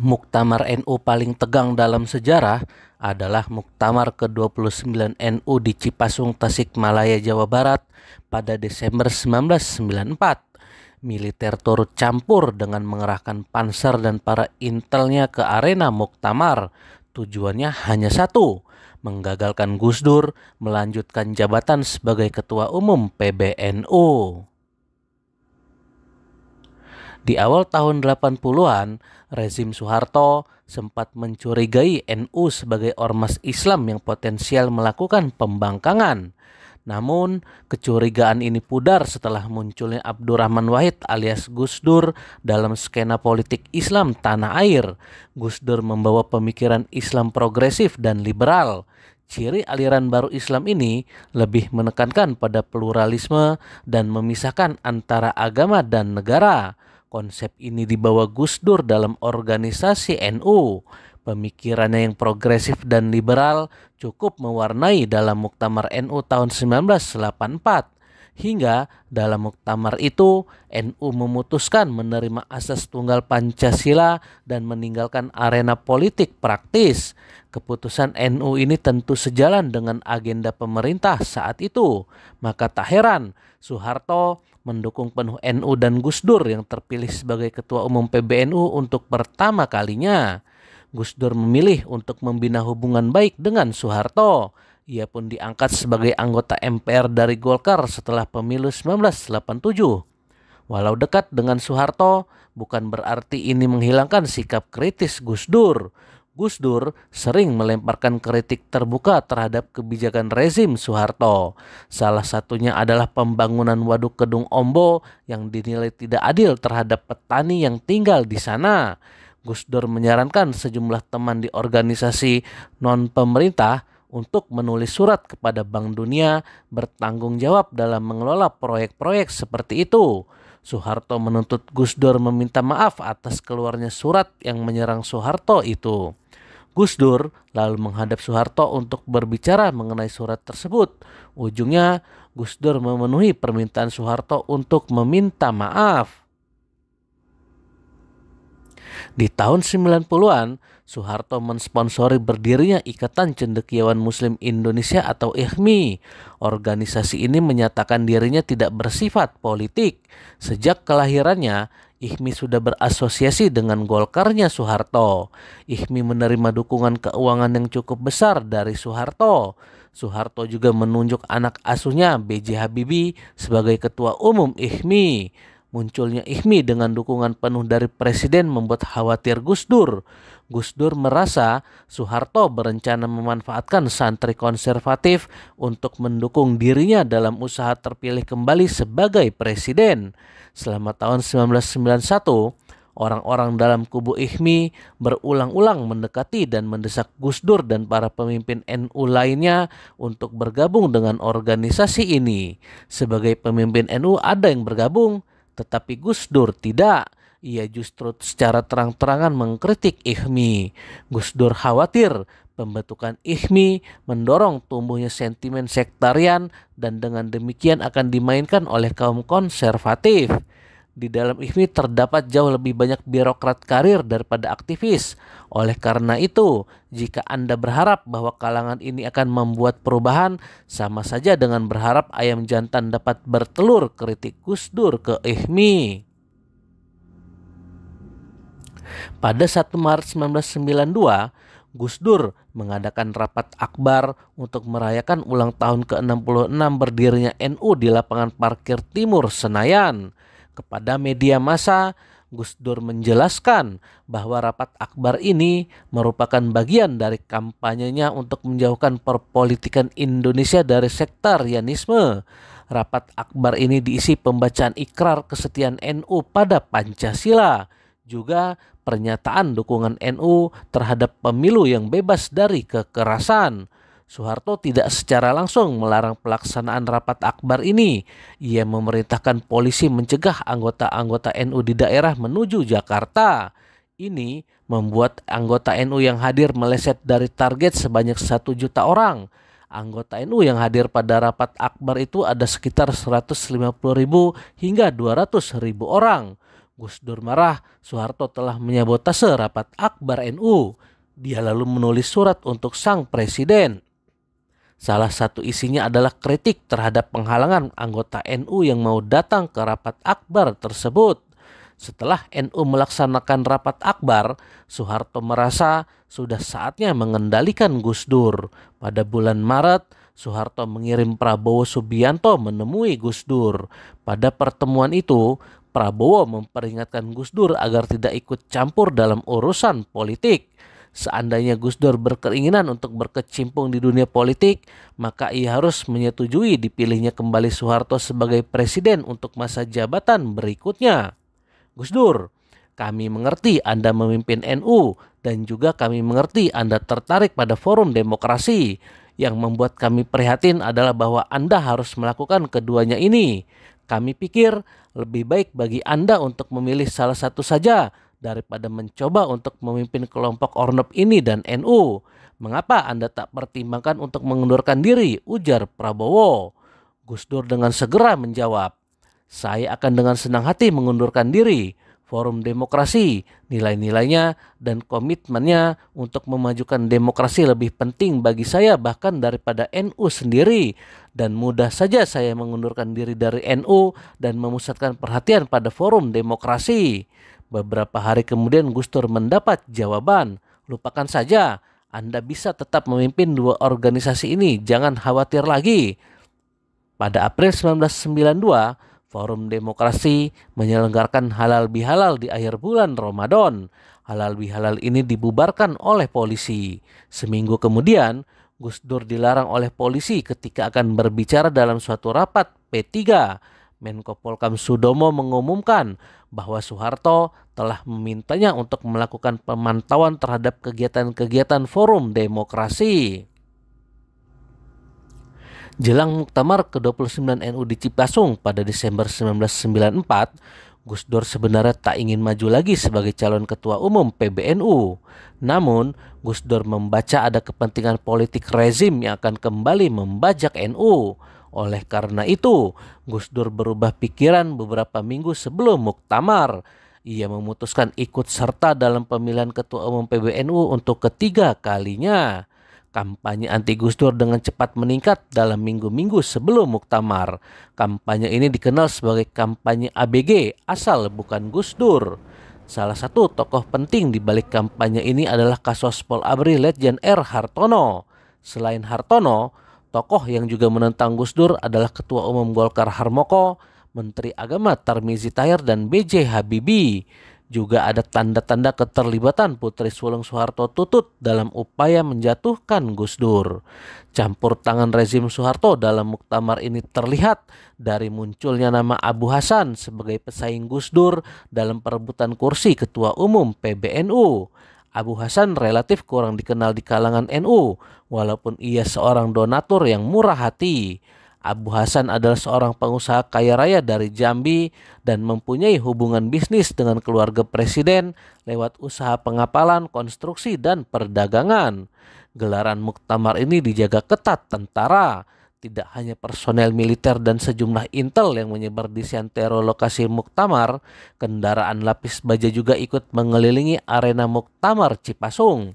Muktamar NU paling tegang dalam sejarah adalah Muktamar ke-29 NU di Cipasung, Tasikmalaya, Jawa Barat pada Desember 1994. Militer turut campur dengan mengerahkan panser dan para intelnya ke arena Muktamar. Tujuannya hanya satu, menggagalkan Gus Dur melanjutkan jabatan sebagai Ketua Umum PBNU. Di awal tahun 80-an, rezim Soeharto sempat mencurigai NU sebagai ormas Islam yang potensial melakukan pembangkangan. Namun, kecurigaan ini pudar setelah munculnya Abdurrahman Wahid alias Gus Dur dalam skena politik Islam tanah air. Gus Dur membawa pemikiran Islam progresif dan liberal. Ciri aliran baru Islam ini lebih menekankan pada pluralisme dan memisahkan antara agama dan negara. Konsep ini dibawa Gus Dur dalam organisasi NU. Pemikirannya yang progresif dan liberal cukup mewarnai dalam Muktamar NU tahun 1984. Hingga dalam muktamar itu NU memutuskan menerima asas tunggal Pancasila dan meninggalkan arena politik praktis. Keputusan NU ini tentu sejalan dengan agenda pemerintah saat itu. Maka tak heran Soeharto mendukung penuh NU dan Gus Dur yang terpilih sebagai Ketua Umum PBNU untuk pertama kalinya. Gus Dur memilih untuk membina hubungan baik dengan Soeharto. Ia pun diangkat sebagai anggota MPR dari Golkar setelah pemilu 1987. Walau dekat dengan Soeharto, bukan berarti ini menghilangkan sikap kritis Gus Dur. Gus Dur sering melemparkan kritik terbuka terhadap kebijakan rezim Soeharto. Salah satunya adalah pembangunan Waduk Kedung Ombo yang dinilai tidak adil terhadap petani yang tinggal di sana. Gus Dur menyarankan sejumlah teman di organisasi non-pemerintah untuk menulis surat kepada Bank Dunia bertanggung jawab dalam mengelola proyek-proyek seperti itu. Soeharto menuntut Gus Dur meminta maaf atas keluarnya surat yang menyerang Soeharto itu. Gus Dur lalu menghadap Soeharto untuk berbicara mengenai surat tersebut. Ujungnya Gus Dur memenuhi permintaan Soeharto untuk meminta maaf. Di tahun 90-an, Soeharto mensponsori berdirinya Ikatan Cendekiawan Muslim Indonesia atau IKMI. Organisasi ini menyatakan dirinya tidak bersifat politik. Sejak kelahirannya, IKMI sudah berasosiasi dengan Golkarnya Soeharto. IKMI menerima dukungan keuangan yang cukup besar dari Soeharto. Soeharto juga menunjuk anak asuhnya B.J. Habibie sebagai Ketua Umum IKMI. Munculnya IKMI dengan dukungan penuh dari Presiden membuat khawatir Gus Dur. Gus Dur merasa Soeharto berencana memanfaatkan santri konservatif untuk mendukung dirinya dalam usaha terpilih kembali sebagai Presiden. Selama tahun 1991, orang-orang dalam kubu IKMI berulang-ulang mendekati dan mendesak Gus Dur dan para pemimpin NU lainnya untuk bergabung dengan organisasi ini. Sebagai pemimpin NU ada yang bergabung, tetapi Gus Dur tidak. Ia justru secara terang-terangan mengkritik IKMI. Gus Dur khawatir pembentukan IKMI mendorong tumbuhnya sentimen sektarian dan dengan demikian akan dimainkan oleh kaum konservatif. Di dalam IKMI terdapat jauh lebih banyak birokrat karir daripada aktivis. Oleh karena itu, jika Anda berharap bahwa kalangan ini akan membuat perubahan, sama saja dengan berharap ayam jantan dapat bertelur, kritik Gus Dur ke IKMI. Pada 1 Maret 1992, Gus Dur mengadakan rapat akbar untuk merayakan ulang tahun ke-66 berdirinya NU di lapangan parkir Timur Senayan. Kepada media massa, Gus Dur menjelaskan bahwa rapat akbar ini merupakan bagian dari kampanyenya untuk menjauhkan perpolitikan Indonesia dari sektarianisme. Rapat akbar ini diisi pembacaan ikrar kesetiaan NU pada Pancasila, juga pernyataan dukungan NU terhadap pemilu yang bebas dari kekerasan. Soeharto tidak secara langsung melarang pelaksanaan rapat akbar ini. Ia memerintahkan polisi mencegah anggota-anggota NU di daerah menuju Jakarta. Ini membuat anggota NU yang hadir meleset dari target sebanyak 1 juta orang. Anggota NU yang hadir pada rapat akbar itu ada sekitar 150.000 hingga 200.000 orang. Gus Dur marah Soeharto telah menyabotase rapat akbar NU. Dia lalu menulis surat untuk sang presiden. Salah satu isinya adalah kritik terhadap penghalangan anggota NU yang mau datang ke rapat akbar tersebut. Setelah NU melaksanakan rapat akbar, Soeharto merasa sudah saatnya mengendalikan Gus Dur. Pada bulan Maret, Soeharto mengirim Prabowo Subianto menemui Gus Dur. Pada pertemuan itu, Prabowo memperingatkan Gus Dur agar tidak ikut campur dalam urusan politik. Seandainya Gus Dur berkeinginan untuk berkecimpung di dunia politik, maka ia harus menyetujui dipilihnya kembali Soeharto sebagai presiden untuk masa jabatan berikutnya. Gus Dur, kami mengerti Anda memimpin NU dan juga kami mengerti Anda tertarik pada forum demokrasi. Yang membuat kami prihatin adalah bahwa Anda harus melakukan keduanya ini. Kami pikir lebih baik bagi Anda untuk memilih salah satu saja daripada mencoba untuk memimpin kelompok ornop ini dan NU. Mengapa Anda tak pertimbangkan untuk mengundurkan diri? Ujar Prabowo. Gus Dur dengan segera menjawab, saya akan dengan senang hati mengundurkan diri. Forum demokrasi, nilai-nilainya dan komitmennya untuk memajukan demokrasi lebih penting bagi saya bahkan daripada NU sendiri. Dan mudah saja saya mengundurkan diri dari NU dan memusatkan perhatian pada forum demokrasi. Beberapa hari kemudian Gus Dur mendapat jawaban, lupakan saja, Anda bisa tetap memimpin dua organisasi ini, jangan khawatir lagi. Pada April 1992, Forum Demokrasi menyelenggarakan halal bihalal di akhir bulan Ramadan. Halal bihalal ini dibubarkan oleh polisi. Seminggu kemudian, Gus Dur dilarang oleh polisi ketika akan berbicara dalam suatu rapat P3. Menko Polkam Sudomo mengumumkan bahwa Soeharto telah memintanya untuk melakukan pemantauan terhadap kegiatan-kegiatan Forum Demokrasi. Jelang Muktamar ke-29 NU di Cipasung pada Desember 1994, Gus Dur sebenarnya tak ingin maju lagi sebagai calon ketua umum PBNU. Namun, Gus Dur membaca ada kepentingan politik rezim yang akan kembali membajak NU. Oleh karena itu, Gus Dur berubah pikiran beberapa minggu sebelum Muktamar. Ia memutuskan ikut serta dalam pemilihan ketua umum PBNU untuk ketiga kalinya. Kampanye anti Gus Dur dengan cepat meningkat dalam minggu-minggu sebelum Muktamar. Kampanye ini dikenal sebagai kampanye ABG, asal bukan Gus Dur. Salah satu tokoh penting di balik kampanye ini adalah Kasospol ABRI Letjen R. Hartono. Selain Hartono, tokoh yang juga menentang Gus Dur adalah Ketua Umum Golkar Harmoko, Menteri Agama Tarmizi Tahir, dan B.J. Habibie. Juga ada tanda-tanda keterlibatan Putri Sulung Soeharto Tutut dalam upaya menjatuhkan Gus Dur. Campur tangan rezim Soeharto dalam Muktamar ini terlihat dari munculnya nama Abu Hasan sebagai pesaing Gus Dur dalam perebutan kursi Ketua Umum PBNU. Abu Hasan relatif kurang dikenal di kalangan NU, walaupun ia seorang donatur yang murah hati. Abu Hasan adalah seorang pengusaha kaya raya dari Jambi dan mempunyai hubungan bisnis dengan keluarga presiden lewat usaha pengapalan, konstruksi, dan perdagangan. Gelaran Muktamar ini dijaga ketat tentara. Tidak hanya personel militer dan sejumlah intel yang menyebar di santero lokasi Muktamar, kendaraan lapis baja juga ikut mengelilingi arena Muktamar Cipasung.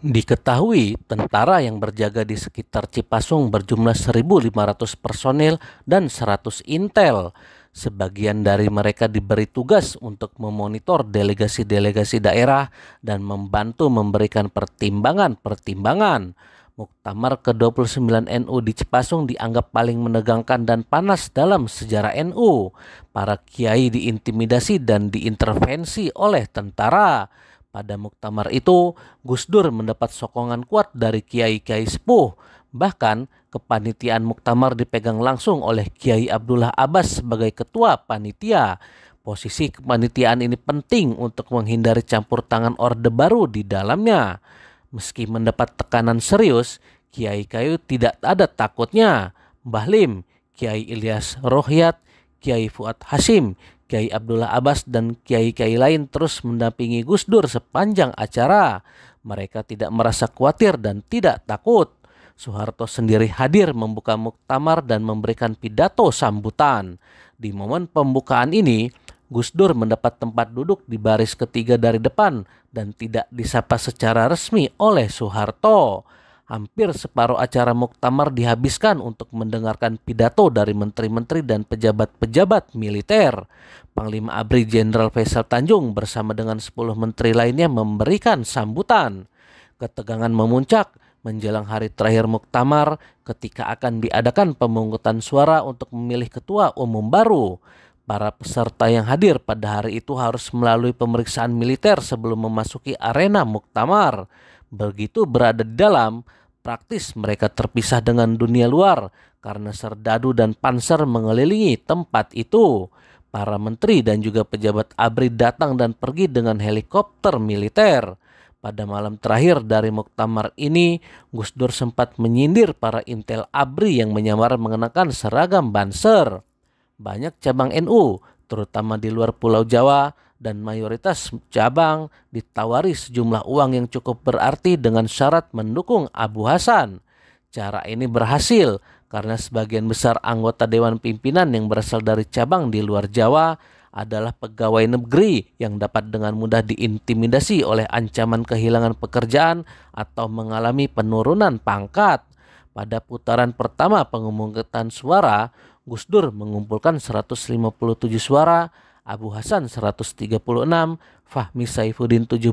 Diketahui tentara yang berjaga di sekitar Cipasung berjumlah 1.500 personil dan 100 intel. Sebagian dari mereka diberi tugas untuk memonitor delegasi-delegasi daerah dan membantu memberikan pertimbangan-pertimbangan. Muktamar ke-29 NU di Cipasung dianggap paling menegangkan dan panas dalam sejarah NU. Para kiai diintimidasi dan diintervensi oleh tentara. Pada Muktamar itu, Gus Dur mendapat sokongan kuat dari kiai-kiai sepuh. Bahkan, kepanitiaan Muktamar dipegang langsung oleh Kiai Abdullah Abbas sebagai ketua panitia. Posisi kepanitiaan ini penting untuk menghindari campur tangan Orde Baru di dalamnya. Meski mendapat tekanan serius, kiai-kiai tidak ada takutnya. Mbah Lim, Kiai Ilyas Rohyat, Kiai Fuad Hasyim, Kiai Abdullah Abbas, dan kiai-kiai lain terus mendampingi Gus Dur sepanjang acara. Mereka tidak merasa khawatir dan tidak takut. Soeharto sendiri hadir membuka Muktamar dan memberikan pidato sambutan. Di momen pembukaan ini, Gus Dur mendapat tempat duduk di baris ketiga dari depan dan tidak disapa secara resmi oleh Soeharto. Hampir separuh acara muktamar dihabiskan untuk mendengarkan pidato dari menteri-menteri dan pejabat-pejabat militer. Panglima ABRI Jenderal Faisal Tanjung bersama dengan 10 menteri lainnya memberikan sambutan. Ketegangan memuncak menjelang hari terakhir muktamar ketika akan diadakan pemungutan suara untuk memilih ketua umum baru. Para peserta yang hadir pada hari itu harus melalui pemeriksaan militer sebelum memasuki arena muktamar. Begitu berada di dalam, praktis mereka terpisah dengan dunia luar karena serdadu dan panser mengelilingi tempat itu. Para menteri dan juga pejabat ABRI datang dan pergi dengan helikopter militer. Pada malam terakhir dari muktamar ini, Gus Dur sempat menyindir para intel ABRI yang menyamar mengenakan seragam Banser. Banyak cabang NU, terutama di luar Pulau Jawa, dan mayoritas cabang ditawari sejumlah uang yang cukup berarti dengan syarat mendukung Abu Hasan. Cara ini berhasil karena sebagian besar anggota Dewan Pimpinan yang berasal dari cabang di luar Jawa adalah pegawai negeri yang dapat dengan mudah diintimidasi oleh ancaman kehilangan pekerjaan atau mengalami penurunan pangkat. Pada putaran pertama pemungutan suara, Gus Dur mengumpulkan 157 suara, Abu Hasan 136, Fahmi Saifuddin 17,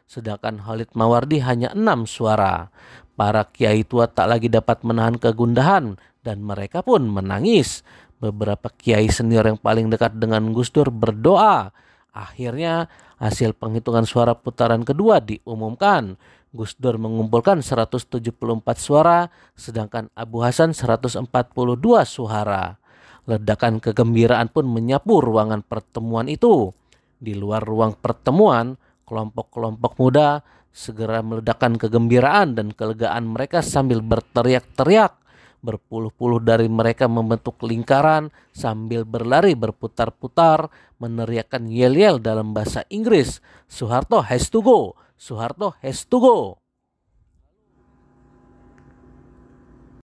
sedangkan Khalid Mawardi hanya 6 suara. Para kiai tua tak lagi dapat menahan kegundahan dan mereka pun menangis. Beberapa kiai senior yang paling dekat dengan Gus Dur berdoa. Akhirnya hasil penghitungan suara putaran kedua diumumkan. Gus Dur mengumpulkan 174 suara, sedangkan Abu Hasan 142 suara. Ledakan kegembiraan pun menyapu ruangan pertemuan itu. Di luar ruang pertemuan, kelompok-kelompok muda segera meledakkan kegembiraan dan kelegaan mereka sambil berteriak-teriak. Berpuluh-puluh dari mereka membentuk lingkaran sambil berlari berputar-putar meneriakkan yel-yel dalam bahasa Inggris. Soeharto has to go, Soeharto has to go.